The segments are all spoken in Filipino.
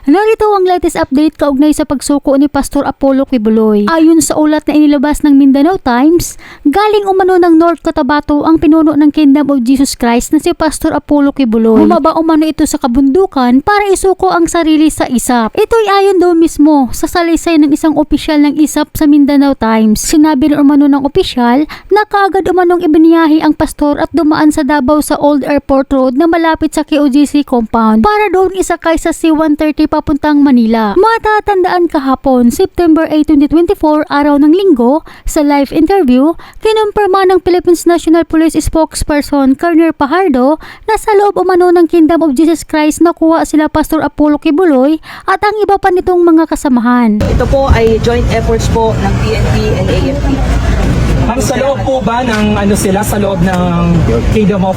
Narito ang latest update kaugnay sa pagsuko ni Pastor Apollo Quiboloy. Ayon sa ulat na inilabas ng Mindanao Times, galing umano ng North Cotabato ang pinuno ng Kingdom of Jesus Christ na si Pastor Apollo Quiboloy. Bumaba umano ito sa kabundukan para isuko ang sarili sa ISAP. Ito'y ayon daw mismo sa salaysay ng isang opisyal ng ISAP sa Mindanao Times. Sinabi rin umano ng opisyal na kaagad umanong ibiniyahe ang pastor at dumaan sa Davao sa Old Airport Road na malapit sa KOJC compound para doon isakay sa C-130 papuntang Manila. Matatandaan kahapon, September 8, 2024, araw ng linggo, sa live interview, kinumpirma ng Philippines National Police Spokesperson Colonel Pajardo na sa loob umano ng Kingdom of Jesus Christ nakuha sila Pastor Apollo Quiboloy at ang iba pa nitong mga kasamahan. Ito po ay joint efforts po ng PNP and AFP. Ang sa loob po ba ng sila sa loob ng Kingdom of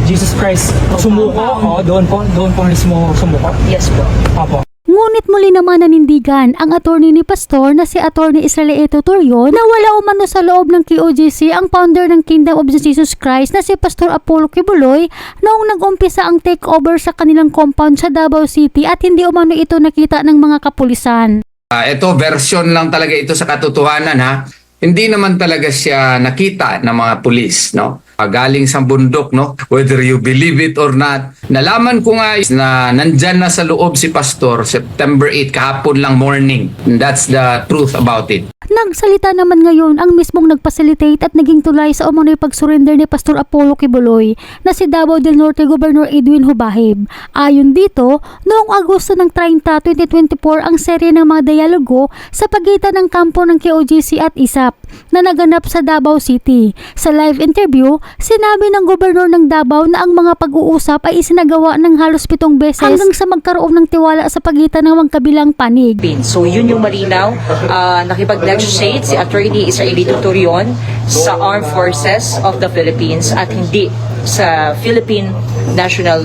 Jesus Christ sumuko? Doon po mismo sumuko? Yes po. Opo. Ngunit muli naman nanindigan ang attorney ni Pastor na si Attorney Israelito Turion na wala umano sa loob ng KOJC ang founder ng Kingdom of Jesus Christ na si Pastor Apollo Quiboloy noong nag-umpisa ang takeover sa kanilang compound sa Davao City at hindi umano ito nakita ng mga kapulisan. Ito version lang talaga ito sa katotohanan ha. Hindi naman talaga siya nakita ng mga pulis, no? Galing sa bundok, no? Whether you believe it or not. Nalaman ko nga na nandyan na sa loob si Pastor September 8 kahapon lang morning. And that's the truth about it. Nagsalita naman ngayon ang mismong nagpasilitate at naging tulay sa umano'y pag-surrender ni Pastor Apollo Quiboloy na si Davao del Norte Governor Edwin Hubahib. Ayon dito, noong Agosto ng 30, 2024 ang serye ng mga dialogo sa pagitan ng kampo ng KOJC at ISAP na naganap sa Davao City. Sa live interview, sinabi ng gobernador ng Davao na ang mga pag-uusap ay isinagawa ng halos 7 beses hanggang sa magkaroon ng tiwala sa pagitan ng magkabilang panig. So yun yung malinaw. Nakipag-legislate si Attorney Israelito Turion sa Armed Forces of the Philippines at hindi sa Philippine National